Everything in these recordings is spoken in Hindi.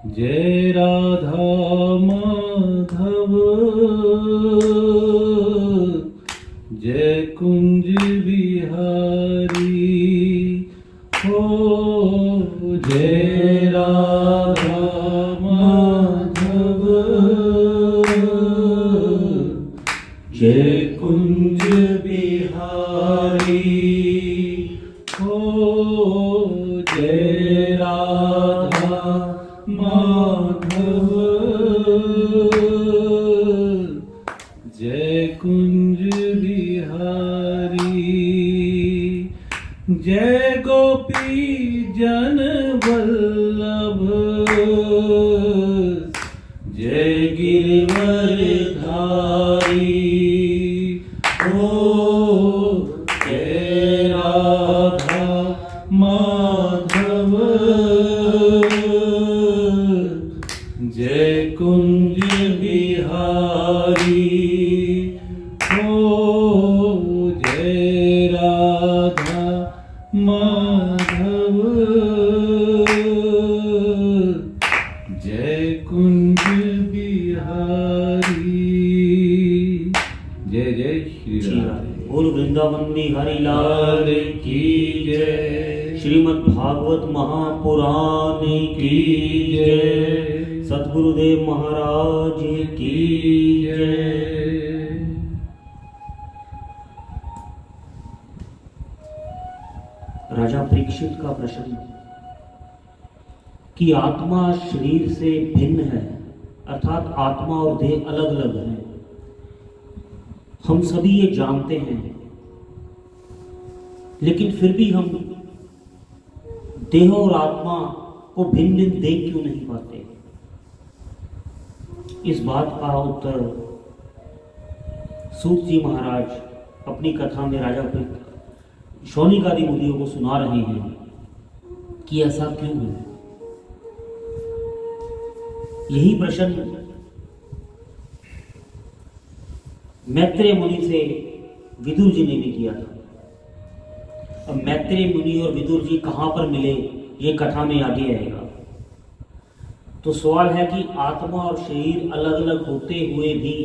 जय राधा माधव जय कुंज बिहारी हो। जय राधा माधव जय कुंज बिहारी हो। जय राधा माधव जय कुंज बिहारी। जय गोपी जन वल्लभ जय गिरिवर धारी हो। जय राधा माधव जय कुंज बिहारी हो। जय राधा माधव जय कुंज बिहारी। जय जय श्री राधे। बोल वृंदावन बिहारी लाल की जय। श्रीमद् भागवत महापुराण की जय। सद्गुरुदेव महाराज की जय। राजा परीक्षित का प्रश्न कि आत्मा शरीर से भिन्न है, अर्थात आत्मा और देह अलग अलग है। हम सभी ये जानते हैं, लेकिन फिर भी हम देह और आत्मा को भिन्न भिन्न देख क्यों नहीं पाते? इस बात का उत्तर सूत जी महाराज अपनी कथा में राजा शौनिक आदि मुनियों को सुना रहे हैं कि ऐसा क्यों है। यही प्रश्न मैत्रेय मुनि से विदुर जी ने भी किया था। अब मैत्रेय मुनि और विदुर जी कहां पर मिले, ये कथा में आगे आएगा। तो सवाल है कि आत्मा और शरीर अलग अलग होते हुए भी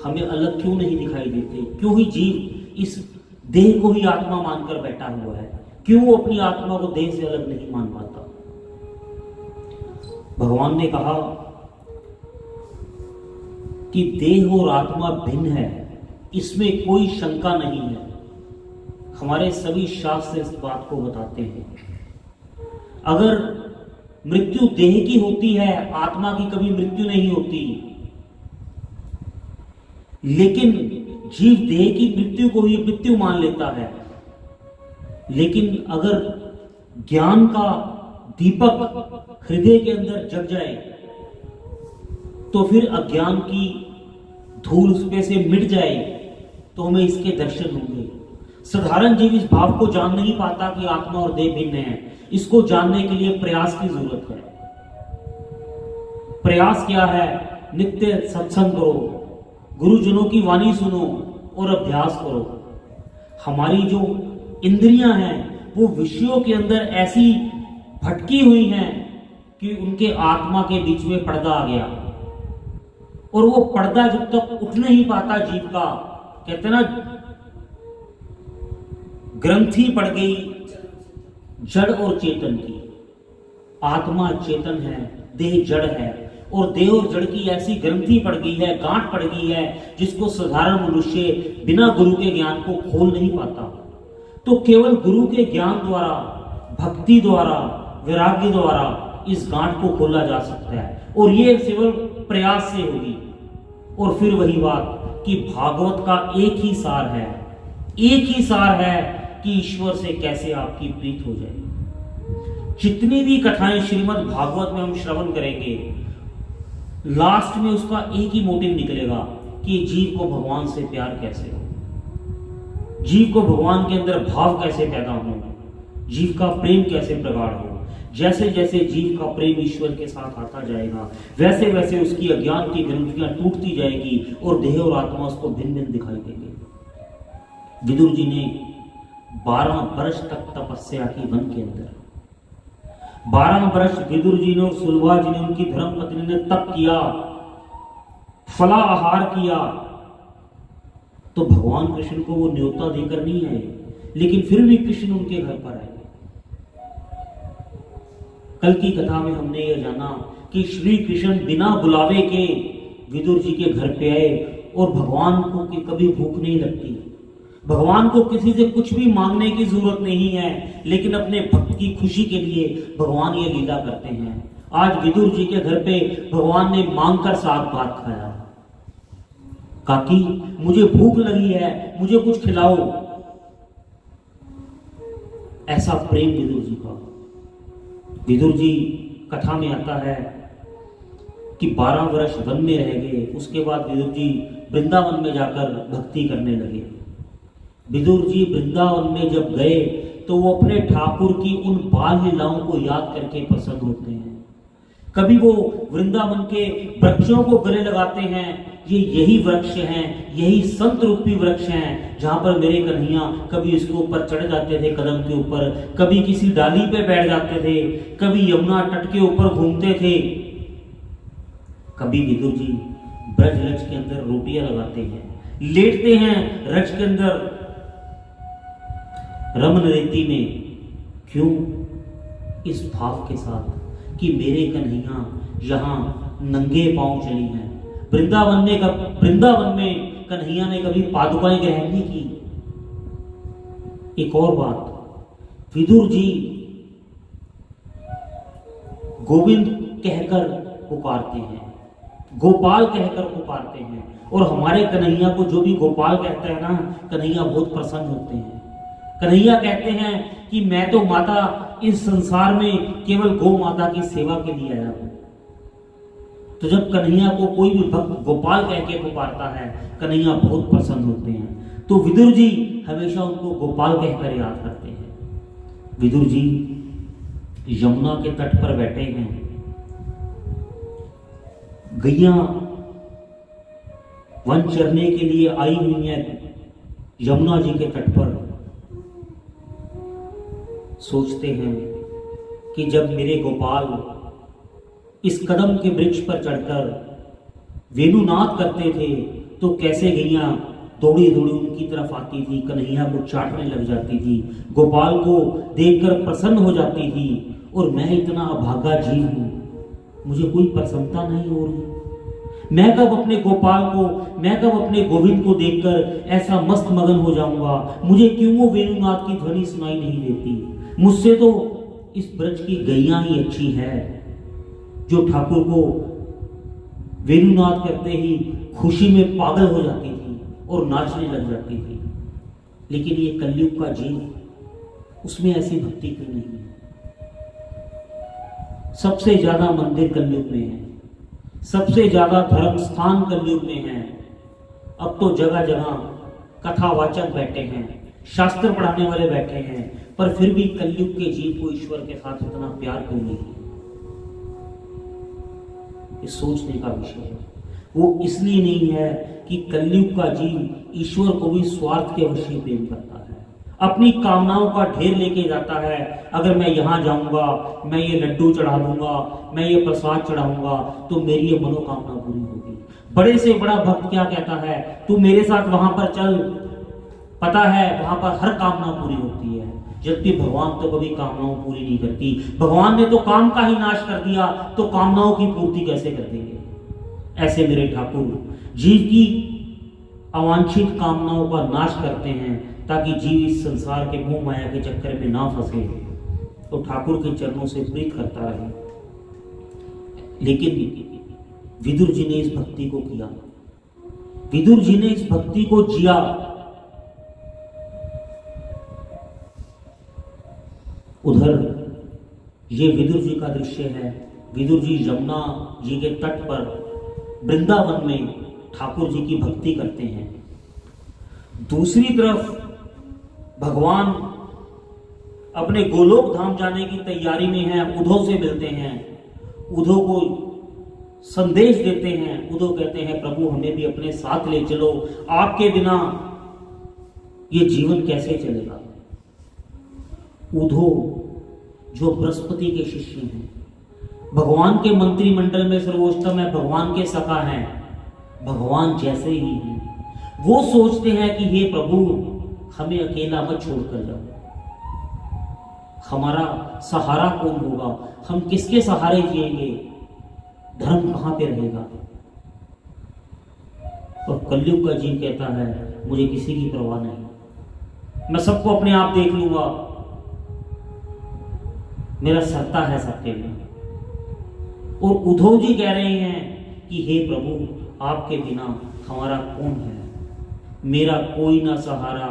हमें अलग क्यों नहीं दिखाई देते? क्यों ही जीव इस देह को ही आत्मा मानकर बैठा हुआ है? क्यों वो अपनी आत्मा को देह से अलग नहीं मान पाता? भगवान ने कहा कि देह और आत्मा भिन्न है, इसमें कोई शंका नहीं है। हमारे सभी शास्त्र इस बात को बताते हैं। अगर मृत्यु देह की होती है, आत्मा की कभी मृत्यु नहीं होती। लेकिन जीव देह की मृत्यु को ही मृत्यु मान लेता है। लेकिन अगर ज्ञान का दीपक हृदय के अंदर जग जाए तो फिर अज्ञान की धूल उसमें से मिट जाए तो हमें इसके दर्शन होंगे। साधारण जीव इस भाव को जान नहीं पाता कि आत्मा और देह भिन्न है। इसको जानने के लिए प्रयास की जरूरत है। प्रयास क्या है? नित्य सत्संग करो, गुरुजनों की वाणी सुनो और अभ्यास करो। हमारी जो इंद्रियां हैं वो विषयों के अंदर ऐसी भटकी हुई हैं कि उनके आत्मा के बीच में पर्दा आ गया, और वो पर्दा जब तक उठ नहीं पाता जीव का, कहते ना ग्रंथि पड़ गई जड़ और चेतन की। आत्मा चेतन है, देह जड़ है, और देह और जड़ की ऐसी ग्रंथि पड़ गई है, गांठ पड़ गई है, जिसको साधारण मनुष्य बिना गुरु के ज्ञान को खोल नहीं पाता। तो केवल गुरु के ज्ञान द्वारा, भक्ति द्वारा, वैराग्य द्वारा इस गांठ को खोला जा सकता है, और ये केवल प्रयास से होगी। और फिर वही बात कि भागवत का एक ही सार है, एक ही सार है कि ईश्वर से कैसे आपकी प्रीत हो जाए। जितनी भी कथाएं श्रीमद् भागवत में हम श्रवण करेंगे, लास्ट में उसका एक ही मोटिव निकलेगा कि जीव को भगवान से प्यार कैसे हो, जीव को भगवान के अंदर भाव कैसे पैदा हो, जीव का प्रेम कैसे प्रगाढ़ हो। जैसे जैसे जीव का प्रेम ईश्वर के साथ आता जाएगा, वैसे वैसे उसकी अज्ञान की ग्रंथियां टूटती जाएगी और देह और आत्मा उसको भिन्न भिन्न दिखाई देंगे। विदुर जी ने 12 वर्ष तक तपस्या की वन के अंदर। 12 वर्ष विदुर जी ने और सुलभा जी ने, उनकी धर्मपत्नी ने तप किया, फलाहार किया, तो भगवान कृष्ण को वो न्योता देकर नहीं आए, लेकिन फिर भी कृष्ण उनके घर पर आए। कल की कथा में हमने यह जाना कि श्री कृष्ण बिना बुलावे के विदुर जी के घर पे आए और भगवान को कि कभी भूख नहीं लगती, भगवान को किसी से कुछ भी मांगने की जरूरत नहीं है, लेकिन अपने भक्त की खुशी के लिए भगवान ये लीला करते हैं। आज विदुर जी के घर पे भगवान ने मांगकर साग भात खाया। काकी मुझे भूख लगी है, मुझे कुछ खिलाओ। ऐसा प्रेम विदुर जी का। विदुर जी कथा में आता है कि 12 वर्ष वन में रह गए, उसके बाद विदुर जी वृंदावन में जाकर भक्ति करने लगे। विदुर जी वृंदावन में जब गए तो वो अपने ठाकुर की उन बाल लीलाओं को याद करके प्रसन्न होते हैं। कभी वो वृंदावन के वृक्षों को गले लगाते हैं, ये यही वृक्ष हैं, यही संत रूपी वृक्ष हैं जहां पर मेरे कन्हैया कभी इसके ऊपर चढ़ जाते थे कदम के ऊपर, कभी किसी डाली पे बैठ जाते थे, कभी यमुना तट के ऊपर घूमते थे। कभी विदुर जी ब्रज रज के अंदर रोटियां लगाते हैं, लेटते हैं रज के अंदर रमन रेती में। क्यों? इस भाव के साथ कि मेरे कन्हैया यहां नंगे पांव चली हैं। वृंदावन में कन्हैया ने कभी पादुकाएं ग्रहण नहीं की। एक और बात, विदुर जी गोविंद कहकर पुकारते हैं, गोपाल कहकर पुकारते हैं, और हमारे कन्हैया को जो भी गोपाल कहता है ना, कन्हैया बहुत प्रसन्न होते हैं। कन्हैया कहते हैं कि मैं तो माता इस संसार में केवल गौ माता की सेवा के लिए आया हूं। तो जब कन्हैया को कोई भी भक्त गोपाल कह के पुकारता है, कन्हैया बहुत प्रसन्न होते हैं। तो विदुर जी हमेशा उनको गोपाल कहकर याद करते हैं। विदुर जी यमुना के तट पर बैठे हैं, गैया वन चरने के लिए आई हुई है यमुना जी के तट पर। सोचते हैं कि जब मेरे गोपाल इस कदम के वृक्ष पर चढ़कर वेणुनाद करते थे तो कैसे गैया दौड़ी दौड़ी उनकी तरफ आती थी, कन्हैया को चाटने लग जाती थी, गोपाल को देखकर प्रसन्न हो जाती थी। और मैं इतना अभागा जीव हूं, मुझे कोई प्रसन्नता नहीं हो रही। मैं कब अपने गोपाल को, मैं कब अपने गोविंद को देखकर ऐसा मस्त मगन हो जाऊंगा? मुझे क्यों वो वेणुनाद की ध्वनि सुनाई नहीं देती? मुझसे तो इस ब्रज की गैया ही अच्छी है, जो ठाकुर को वेणुनाद करते ही खुशी में पागल हो जाती थी और नाचने लग जाती थी। लेकिन ये कलयुग का जीव, उसमें ऐसी भक्ति क्यों नहीं है? सबसे ज्यादा मंदिर कलयुग में है, सबसे ज्यादा धर्म स्थान कलयुग में है। अब तो जगह जगह कथावाचक बैठे हैं, शास्त्र पढ़ाने वाले बैठे हैं, पर फिर भी कलयुग के जीव को ईश्वर के साथ इतना प्यार क्यों नहीं है? ये सोचने का विषय है। वो इसलिए नहीं है कि कलयुग का जीव ईश्वर को भी स्वार्थ के वश ही प्रेम करता है, अपनी कामनाओं का ढेर लेके जाता है। अगर मैं यहां जाऊंगा, मैं ये लड्डू चढ़ा दूंगा, मैं ये प्रसाद चढ़ाऊंगा, तो मेरी ये मनोकामना पूरी होगी। बड़े से बड़ा भक्त क्या कहता है, तू मेरे साथ वहां पर चल, पता है वहां पर हर कामना पूरी होती है। जबकि भगवान तो कभी कामनाओं पूरी नहीं करती। भगवान ने तो काम का ही नाश कर दिया, तो कामनाओं की पूर्ति कैसे कर देंगे? ऐसे मेरे ठाकुर जीव की अवांछित कामनाओं का नाश करते हैं, ताकि जीव इस संसार के मोह माया के चक्कर में ना फंसे, तो ठाकुर के चरणों से प्रीत करता रहे। लेकिन विदुर जी ने इस भक्ति को किया, विदुर जी ने इस भक्ति को जिया। उधर ये विदुर जी का दृश्य है। विदुर जी यमुना जी के तट पर वृंदावन में ठाकुर जी की भक्ति करते हैं। दूसरी तरफ भगवान अपने गोलोक धाम जाने की तैयारी में हैं, उद्धव से मिलते हैं, उद्धव को संदेश देते हैं। उद्धव कहते हैं प्रभु हमें भी अपने साथ ले चलो, आपके बिना ये जीवन कैसे चलेगा? उद्धव जो बृहस्पति के शिष्य हैं, भगवान के मंत्रिमंडल में सर्वोत्तम है, भगवान के सखा हैं, भगवान जैसे ही हैं, वो सोचते हैं कि हे प्रभु हमें अकेला मत छोड़कर जाओ, हमारा सहारा कौन होगा, हम किसके सहारे जिएंगे, धर्म कहां पे रहेगा। और कलयुग का जीव कहता है मुझे किसी की परवाह नहीं, मैं सबको अपने आप देख लूंगा, मेरा सत्ता है सबके लिए। और उद्धव जी कह रहे हैं कि हे प्रभु आपके बिना हमारा कौन है, मेरा कोई ना सहारा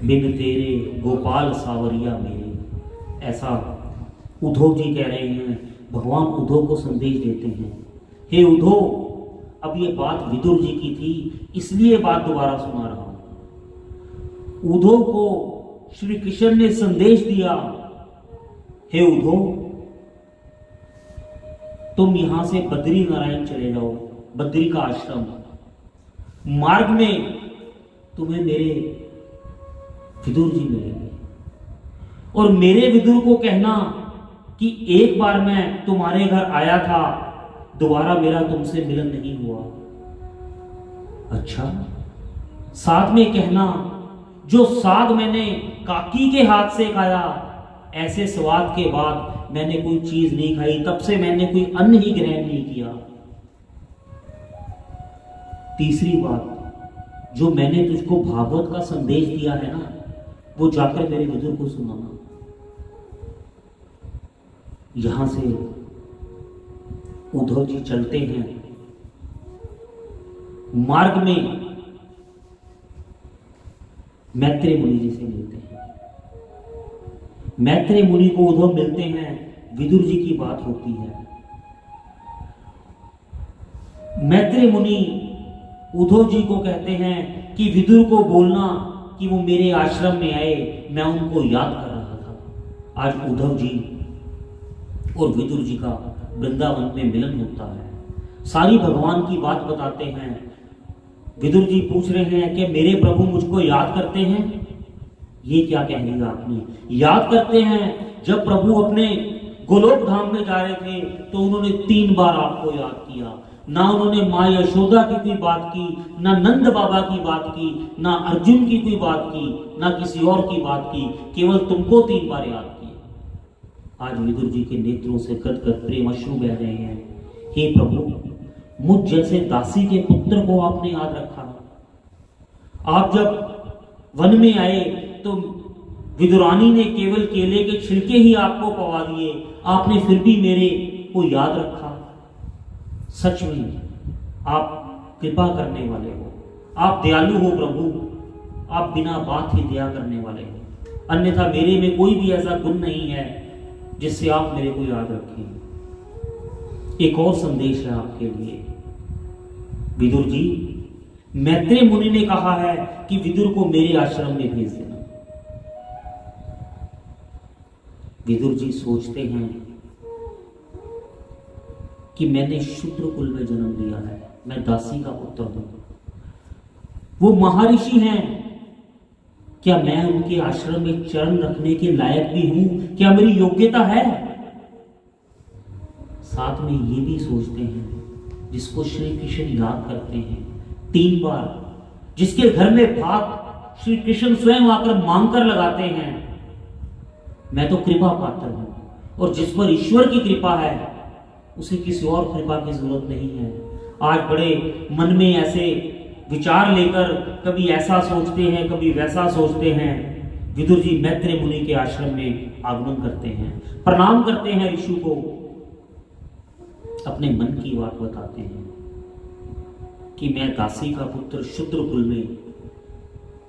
बिन तेरे गोपाल सावरिया मेरे। ऐसा उद्धव जी कह रहे हैं। भगवान उद्धव को संदेश देते हैं, हे उद्धव अब ये बात विदुर जी की थी इसलिए बात दोबारा सुना रहा हूं। उद्धव को श्री कृष्ण ने संदेश दिया, हे उद्धव तुम यहां से बद्री नारायण चले जाओ, बद्री का आश्रम, मार्ग में तुम्हें मेरे विदुर जी मिलेंगे और मेरे विदुर को कहना कि एक बार मैं तुम्हारे घर आया था, दोबारा मेरा तुमसे मिलन नहीं हुआ। अच्छा, साथ में कहना जो साग मैंने काकी के हाथ से खाया, ऐसे स्वाद के बाद मैंने कोई चीज नहीं खाई, तब से मैंने कोई अन्न ही ग्रहण नहीं किया। तीसरी बात, जो मैंने तुझको भागवत का संदेश दिया है ना, वो जाकर मेरे विदुर को सुनाना। यहां से उद्धव जी चलते हैं, मार्ग में मैत्रेय मुनि जी से मिलते हैं। मैत्रेय मुनि को उद्धव मिलते हैं, विदुर जी की बात होती है। मैत्रेय मुनि उद्धव जी को कहते हैं कि विदुर को बोलना कि वो मेरे आश्रम में आए, मैं उनको याद कर रहा था। आज उद्धव जी और विदुर जी का वृंदावन में मिलन होता है, सारी भगवान की बात बताते हैं। विदुर जी पूछ रहे हैं कि मेरे प्रभु मुझको याद करते हैं। ये क्या कह दिया आपने, याद करते हैं। जब प्रभु अपने गोलोक धाम में जा रहे थे तो उन्होंने 3 बार आपको याद किया। ना उन्होंने माँ यशोदा की कोई बात की, ना नंद बाबा की बात की, ना अर्जुन की कोई बात की, ना किसी और की बात की, केवल तुमको 3 बार याद किया। आज विदुर जी के नेत्रों से गदगद प्रेम अश्रु बह रहे हैं। हे प्रभु, मुझ जैसे दासी के पुत्र को आपने याद रखा। आप जब वन में आए तो विदुरानी ने केवल केले के छिलके ही आपको पवा दिए, आपने फिर भी मेरे को याद रखा। सच में आप कृपा करने वाले हो, आप दयालु हो प्रभु, आप बिना बात ही दया करने वाले हो। अन्यथा मेरे में कोई भी ऐसा गुण नहीं है जिससे आप मेरे को याद रखें। एक और संदेश है आपके लिए विदुर जी। मैत्रेय मुनि ने कहा है कि विदुर को मेरे आश्रम में भेज देना। विदुर जी सोचते हैं कि मैंने शूद्र कुल में जन्म लिया है, मैं दासी का पुत्र हूं। वो महर्षि हैं, क्या मैं उनके आश्रम में चरण रखने के लायक भी हूं? क्या मेरी योग्यता है? साथ में ये भी सोचते हैं, जिसको श्री कृष्ण याद करते हैं 3 बार, जिसके घर में भात श्री कृष्ण स्वयं आकर मांगकर लगाते हैं, मैं तो कृपा पात्र हूं। और जिस पर ईश्वर की कृपा है उसे किसी और कृपा की जरूरत नहीं है। आज बड़े मन में ऐसे विचार लेकर कभी ऐसा सोचते हैं, कभी वैसा सोचते हैं। विदुर जी मैत्रेय मुनि के आश्रम में आगमन करते हैं, प्रणाम करते हैं ऋषि को, अपने मन की बात बताते हैं कि मैं दासी का पुत्र शूद्र कुल में,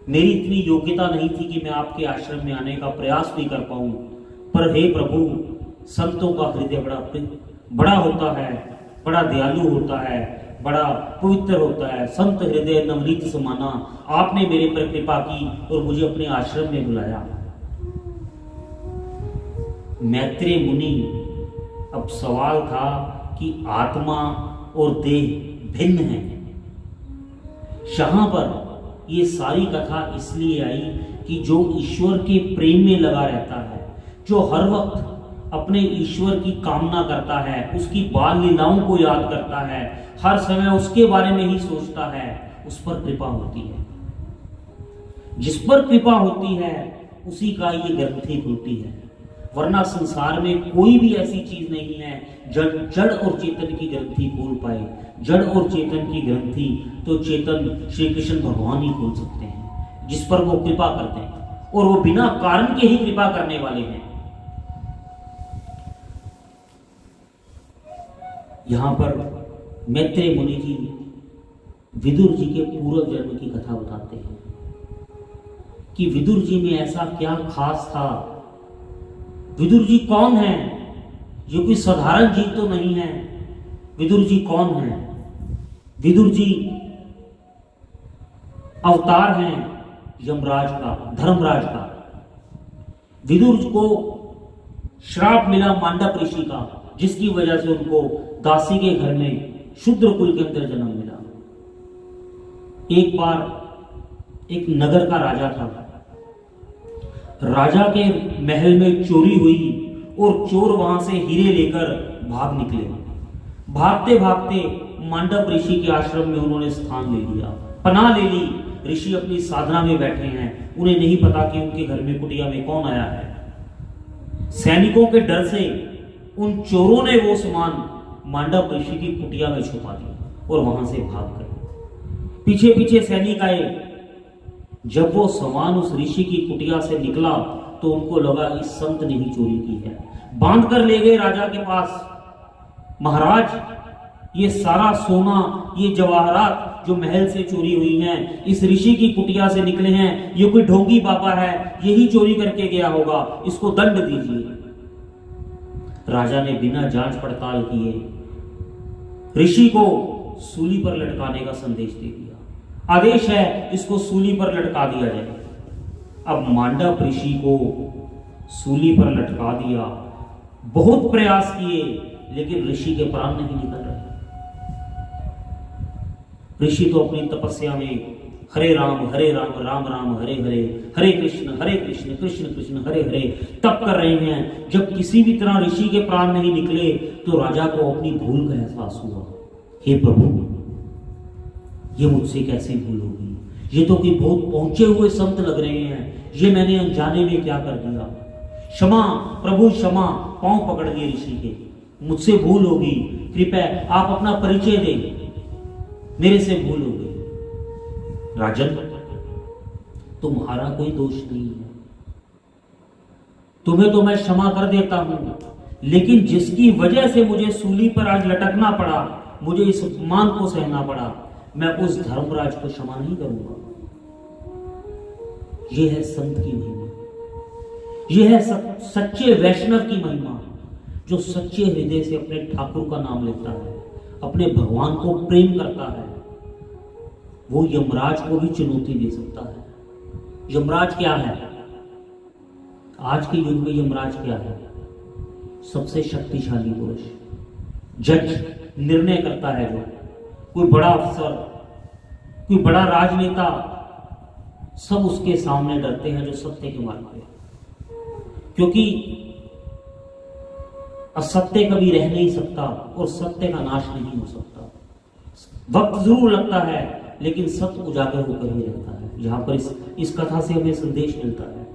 मेरी इतनी योग्यता नहीं थी कि मैं आपके आश्रम में आने का प्रयास भी कर पाऊं, पर हे प्रभु, संतों का हृदय बड़ा होता है, बड़ा दयालु होता है, बड़ा पवित्र होता है। संत हृदय नवनीत समाना, आपने मेरे पर कृपा की और मुझे अपने आश्रम में बुलाया। मैत्रेय मुनि, अब सवाल था कि आत्मा और देह भिन्न है। यहां पर ये सारी कथा इसलिए आई कि जो ईश्वर के प्रेम में लगा रहता है, जो हर वक्त अपने ईश्वर की कामना करता है, उसकी बाल लीलाओं को याद करता है, हर समय उसके बारे में ही सोचता है, उस पर कृपा होती है। जिस पर कृपा होती है उसी का ये ग्रंथि खुलती है, वरना संसार में कोई भी ऐसी चीज नहीं है जड़ और चेतन की ग्रंथि खोल पाए। जड़ और चेतन की ग्रंथि तो चेतन श्री कृष्ण भगवान ही खोल सकते हैं, जिस पर वो कृपा करते हैं, और वो बिना कारण के ही कृपा करने वाले हैं। यहां पर मैत्रेय मुनि जी विदुर जी के पूर्व जन्म की कथा बताते हैं कि विदुर जी में ऐसा क्या खास था। विदुर जी कौन है? ये कोई साधारण जीव तो नहीं है। विदुर जी कौन है? विदुर जी अवतार हैं यमराज का, धर्मराज का। विदुर को श्राप मिला मांडव ऋषि का, जिसकी वजह से उनको दासी के घर में शूद्र कुल के अंदर जन्म मिला। एक बार एक नगर का राजा था। राजा के महल में चोरी हुई और चोर वहां से हीरे लेकर भाग निकले। भागते भागते मांडव ऋषि के आश्रम में उन्होंने स्थान ले लिया, पनाह ले ली। ऋषि अपनी साधना में बैठे हैं, उन्हें नहीं पता कि उनके घर में कुटिया में कौन आया है। सैनिकों के डर से उन चोरों ने वो सामान मांडव ऋषि की कुटिया में छुपा दिया और वहां से भाग गए। पीछे पीछे सैनिक आए। जब वो सामान उस ऋषि की कुटिया से निकला तो उनको लगा इस संत ने ही चोरी की है। बांध कर ले गए राजा के पास। महाराज, ये सारा सोना, ये जवाहरात जो महल से चोरी हुई हैं, इस ऋषि की कुटिया से निकले हैं। ये कोई ढोंगी बाबा है, यही चोरी करके गया होगा, इसको दंड दीजिए। राजा ने बिना जांच पड़ताल किए ऋषि को सूली पर लटकाने का संदेश दे दिया। आदेश है इसको सूली पर लटका दिया जाए। अब मांडव ऋषि को सूली पर लटका दिया। बहुत प्रयास किए लेकिन ऋषि के प्राण नहीं निकल रहे। ऋषि तो अपनी तपस्या में हरे राम राम राम हरे हरे, हरे कृष्ण कृष्ण कृष्ण हरे हरे तप कर रहे हैं। जब किसी भी तरह ऋषि के प्राण नहीं निकले तो राजा को अपनी भूल का एहसास हुआ। हे प्रभु, ये मुझसे कैसे भूल होगी? ये तो कोई बहुत पहुंचे हुए संत लग रहे हैं, ये मैंने अनजाने में क्या कर दिया? क्षमा प्रभु क्षमा। पांव पकड़ लिए ऋषि के, मुझसे भूल होगी, कृपया आप अपना परिचय दें, मेरे से भूल हो गई। राजन, तुम्हारा कोई दोष नहीं है, तुम्हें तो मैं क्षमा कर देता हूं, लेकिन जिसकी वजह से मुझे सूली पर आज लटकना पड़ा, मुझे इस अपमान को सहना पड़ा, मैं उस धर्मराज को क्षमा नहीं करूंगा। यह है संत की महिमा, यह है सच्चे वैष्णव की महिमा, जो सच्चे हृदय से अपने ठाकुर का नाम लेता है, अपने भगवान को प्रेम करता है। वो यमराज को भी चुनौती दे सकता है। यमराज क्या है? आज के युग में यमराज क्या है? सबसे शक्तिशाली पुरुष, जज, निर्णय करता है। जो कोई बड़ा अफसर, कोई बड़ा राजनेता, सब उसके सामने डरते हैं जो सत्य के मार्ग पे, क्योंकि असत्य कभी रह नहीं सकता और सत्य का नाश नहीं हो सकता। वक्त जरूर लगता है लेकिन सत्य उजागर होकर ही रहता है। जहां पर इस कथा से हमें संदेश मिलता है।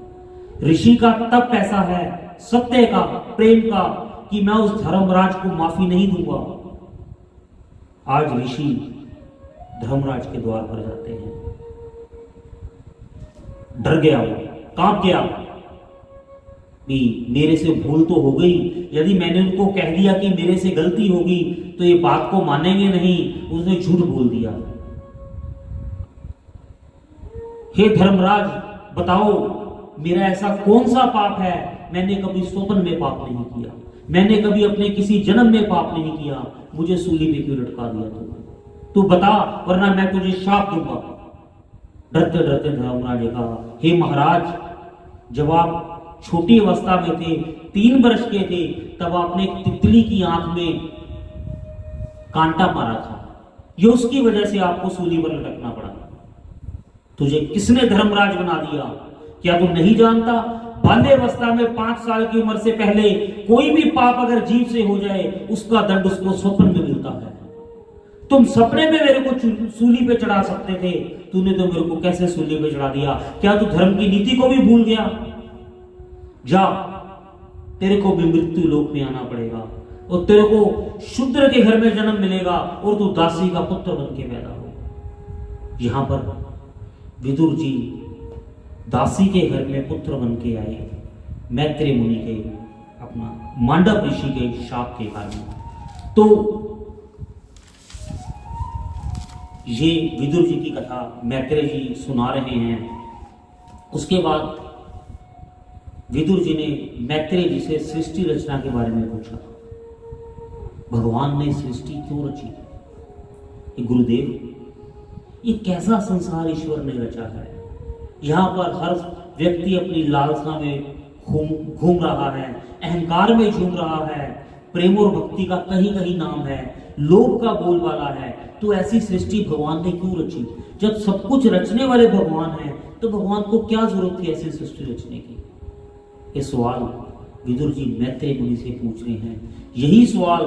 ऋषि का तप ऐसा है, सत्य का, प्रेम का, कि मैं उस धर्मराज को माफी नहीं दूंगा। आज ऋषि धर्मराज के द्वार पर जाते हैं। डर गया, वो कांप गया कि मेरे से भूल तो हो गई, यदि मैंने उनको कह दिया कि मेरे से गलती होगी तो ये बात को मानेंगे नहीं, उसने झूठ बोल दिया। हे धर्मराज, बताओ मेरा ऐसा कौन सा पाप है? मैंने कभी स्वप्न में पाप नहीं किया, मैंने कभी अपने किसी जन्म में पाप नहीं किया, मुझे सूली पे क्यों लटका दिया तू बता, वरना मैं तुझे शाप दूंगा। डरते डरते धर्मराज ने कहा, हे महाराज, जब आप छोटी अवस्था में थे, 3 वर्ष के थे, तब आपने एक तितली की आंख में कांटा मारा था, ये उसकी वजह से आपको सूली पर लटकना पड़ा। तुझे किसने धर्मराज बना दिया? क्या तू नहीं जानता बाल्यावस्था में 5 साल की उम्र से पहले कोई भी पाप अगर जीव से हो जाए उसका दंड उसको स्वप्न में मिलता है। तुम सपने में मेरे को सूली पे चढ़ा सकते थे, तूने तो मेरे को कैसे सूली पे चढ़ा दिया? क्या तू धर्म की नीति को भी भूल गया? जा, तेरे को भी मृत्यु लोक में आना पड़ेगा और तेरे को शूद्र के घर में जन्म मिलेगा और तू दासी का पुत्र बन के पैदा हो। यहां पर विदुर जी दासी के घर में पुत्र बन के आए, मैत्रेय मुनि के अपना मांडव ऋषि के शाप के कारण। तो ये विदुर जी की कथा मैत्रेय जी सुना रहे हैं। उसके बाद विदुर जी ने मैत्रेय जी से सृष्टि रचना के बारे में पूछा। भगवान ने सृष्टि क्यों रची? ये गुरुदेव, ये कैसा संसार ईश्वर ने रचा है? यहां पर हर व्यक्ति अपनी लालसा में घूम रहा है, अहंकार में झूम रहा है, प्रेम और भक्ति का कहीं कहीं नाम है, लोभ का बोलबाला है। तो ऐसी सृष्टि भगवान ने क्यों रची? जब सब कुछ रचने वाले भगवान हैं, तो भगवान को क्या जरूरत थी ऐसी सृष्टि रचने की? ये सवाल विदुर जी मैत्रेय मुनि से पूछ रहे हैं। यही सवाल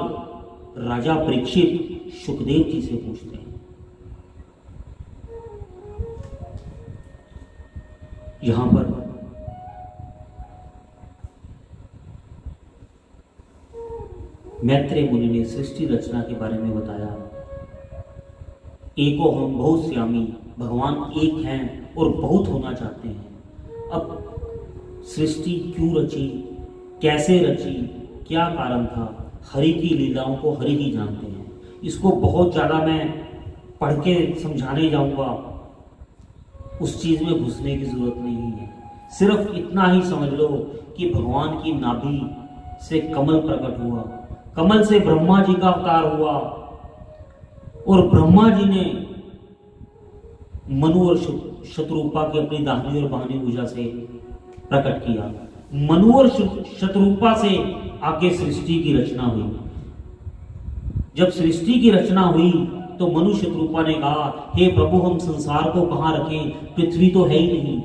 राजा परीक्षित शुकदेव जी से पूछते हैं। यहां पर मैत्रेय मुनि ने सृष्टि रचना के बारे में बताया। एको हम बहुत श्यामी, भगवान एक हैं और बहुत होना चाहते हैं। अब सृष्टि क्यों रची, कैसे रची, क्या कारण था, हरि की लीलाओं को हरि ही जानते हैं। इसको बहुत ज्यादा मैं पढ़ के समझाने जाऊंगा, उस चीज में घुसने की जरूरत नहीं है। सिर्फ इतना ही समझ लो कि भगवान की नाभि से कमल प्रकट हुआ, कमल से ब्रह्मा जी का अवतार हुआ और ब्रह्मा जी ने मनु और शत्रुपा के अपनी दाहिनी और बाहिनी भुजा से प्रकट किया। मनु और शत्रुपा से आगे सृष्टि की रचना हुई। जब सृष्टि की रचना हुई तो मनु शत्रुपा ने कहा, हे प्रभु, हम संसार को कहां रखें? पृथ्वी तो है ही नहीं,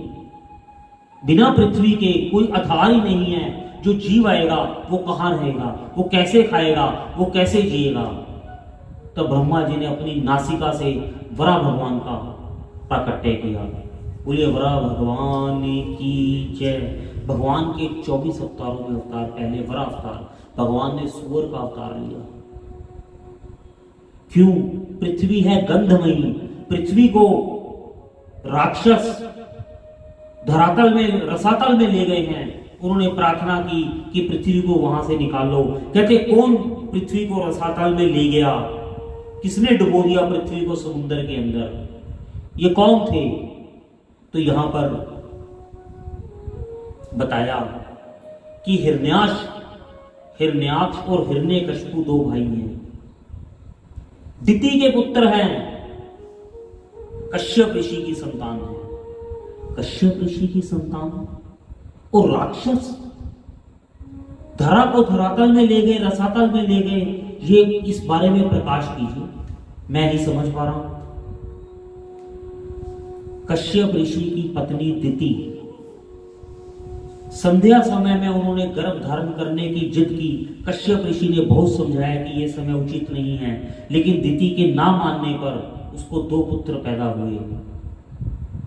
बिना पृथ्वी के कोई आधार ही नहीं है। जो जीव आएगा वो कहां रहेगा, वो कैसे खाएगा, वो कैसे जिएगा? तब ब्रह्मा जी ने अपनी नासिका से वरा भगवान का प्राकट्य किया। बोलिए वरा भगवान की जय। भगवान के 24 अवतारों में अवतार पहले वरा अवतार, भगवान ने सूअर का अवतार लिया। क्यों? पृथ्वी है गंधमयी, पृथ्वी को राक्षस धरातल में रसातल में ले गए हैं। उन्होंने प्रार्थना की कि पृथ्वी को वहां से निकाल लो। कहते कौन पृथ्वी को रसातल में ले गया? किसने डुबो दिया पृथ्वी को समुद्र के अंदर? ये कौन थे? तो यहां पर बताया कि हिरण्याक्ष और हिरण्यकशिपु 2 भाई हैं। दिति के पुत्र हैं, कश्यप ऋषि की संतान है। कश्यप ऋषि की संतान और राक्षस धरा को धरातल में ले गए, रसातल में ले गए। ये इस बारे में प्रकाश कीजिए, मैं नहीं समझ पा रहा हूं। कश्यप ऋषि की पत्नी दिति, संध्या समय में उन्होंने गर्भ धारण करने की जिद की। कश्यप ऋषि ने बहुत समझाया कि यह समय उचित नहीं है, लेकिन दिति के ना मानने पर उसको 2 पुत्र पैदा हुए,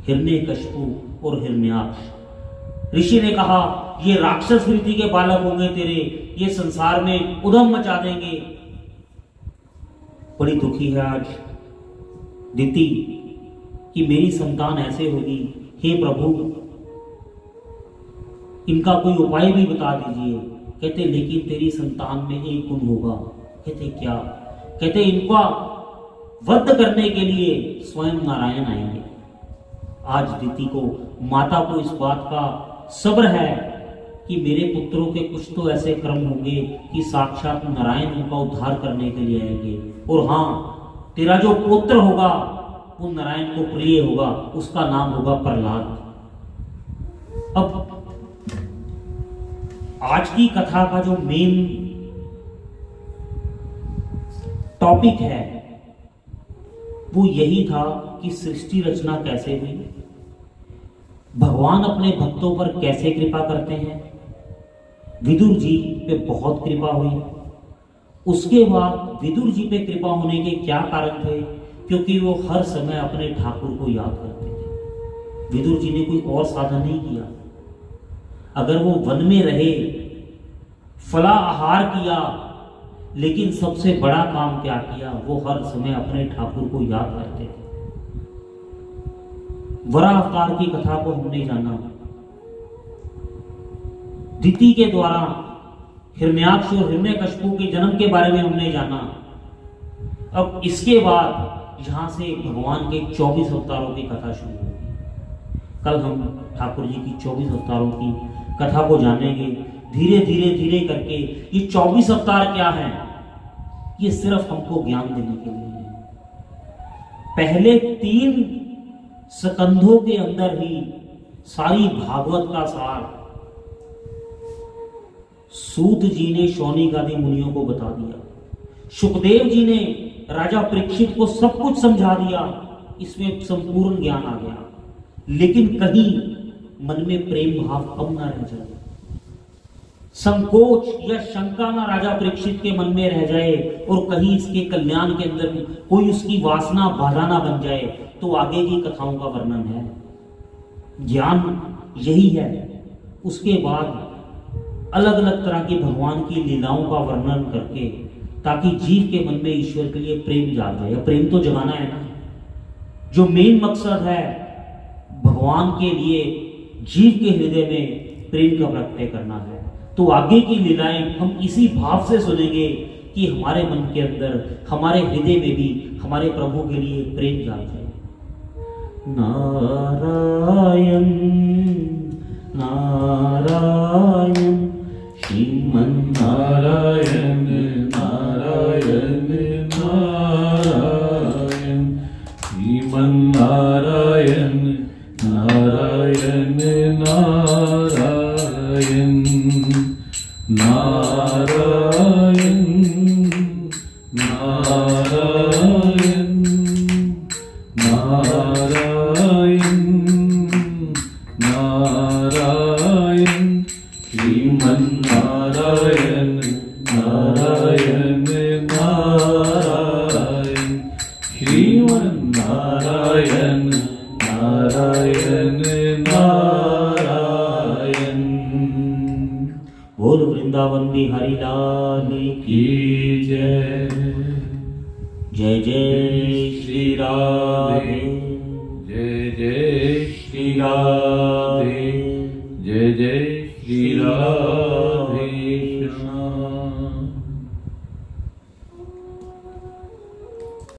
हिरण्यकशिपु और हिरण्याक्ष। ऋषि ने कहा ये राक्षस रीति के बालक होंगे तेरे, ये संसार में उधम मचा देंगे। बड़ी दुखी है आज दिति कि मेरी संतान ऐसे होगी। हे प्रभु, इनका कोई उपाय भी बता दीजिए। कहते लेकिन तेरी संतान में एक गुण होगा। कहते क्या? कहते इनका वध करने के लिए स्वयं नारायण आएंगे। आज दिति को, माता को इस बात का सब्र है कि मेरे पुत्रों के कुछ तो ऐसे कर्म होंगे कि साक्षात नारायण उनका उद्धार करने के लिए आएंगे। और हाँ, तेरा जो पुत्र होगा वो नारायण को प्रिय होगा, उसका नाम होगा प्रहलाद। अब आज की कथा का जो मेन टॉपिक है वो यही था कि सृष्टि रचना कैसे हुई। भगवान अपने भक्तों पर कैसे कृपा करते हैं? विदुर जी पे बहुत कृपा हुई। उसके बाद विदुर जी पे कृपा होने के क्या कारण थे? क्योंकि वो हर समय अपने ठाकुर को याद करते थे। विदुर जी ने कोई और साधन नहीं किया। अगर वो वन में रहे, फला आहार किया, लेकिन सबसे बड़ा काम क्या किया? वो हर समय अपने ठाकुर को याद करते थे। वराह अवतार की कथा को हमने जाना। दिति के द्वारा हिरण्याक्ष और हिरण्यकशिपु के जन्म के बारे में हमने जाना। अब इसके बाद यहां से भगवान के 24 अवतारों की कथा शुरू होगी। कल हम ठाकुर जी की 24 अवतारों की कथा को जानेंगे। धीरे धीरे धीरे करके ये 24 अवतार क्या हैं, ये सिर्फ हमको ज्ञान देने के लिए है। पहले 3 स्कंधों के अंदर ही सारी भागवत का सार सूत जी ने शौनिक आदि मुनियों को बता दिया। सुखदेव जी ने राजा परीक्षित को सब कुछ समझा दिया। इसमें संपूर्ण ज्ञान आ गया। लेकिन कहीं मन में प्रेम भाव कम ना रह जाए, संकोच या शंका ना राजा परीक्षित के मन में रह जाए, और कहीं इसके कल्याण के अंदर कोई उसकी वासना बाधा ना बन जाए, तो आगे की कथाओं का वर्णन है। ज्ञान यही है। उसके बाद अलग अलग तरह की भगवान की लीलाओं का वर्णन करके, ताकि जीव के मन में ईश्वर के लिए प्रेम जाग जाए। प्रेम तो जगाना है ना, जो मेन मकसद है भगवान के लिए जीव के हृदय में प्रेम का प्रकट करना है। तो आगे की लीलाएं हम इसी भाव से सुनेंगे कि हमारे मन के अंदर, हमारे हृदय में भी हमारे प्रभु के लिए प्रेम जाग जाए। नारायण नारायण श्रीमन नारायण नारायण नारायण श्रीमन नारायण नारायण नारायण नारायण नारायण नारायण नारायण श्रीमन नारायण नारायण नारायण श्रीमन नारायण नारायण नारायण। बोल वृंदावन बिहारी लाल की जय। जय जय श्री राधे। जय जय श्री राधे।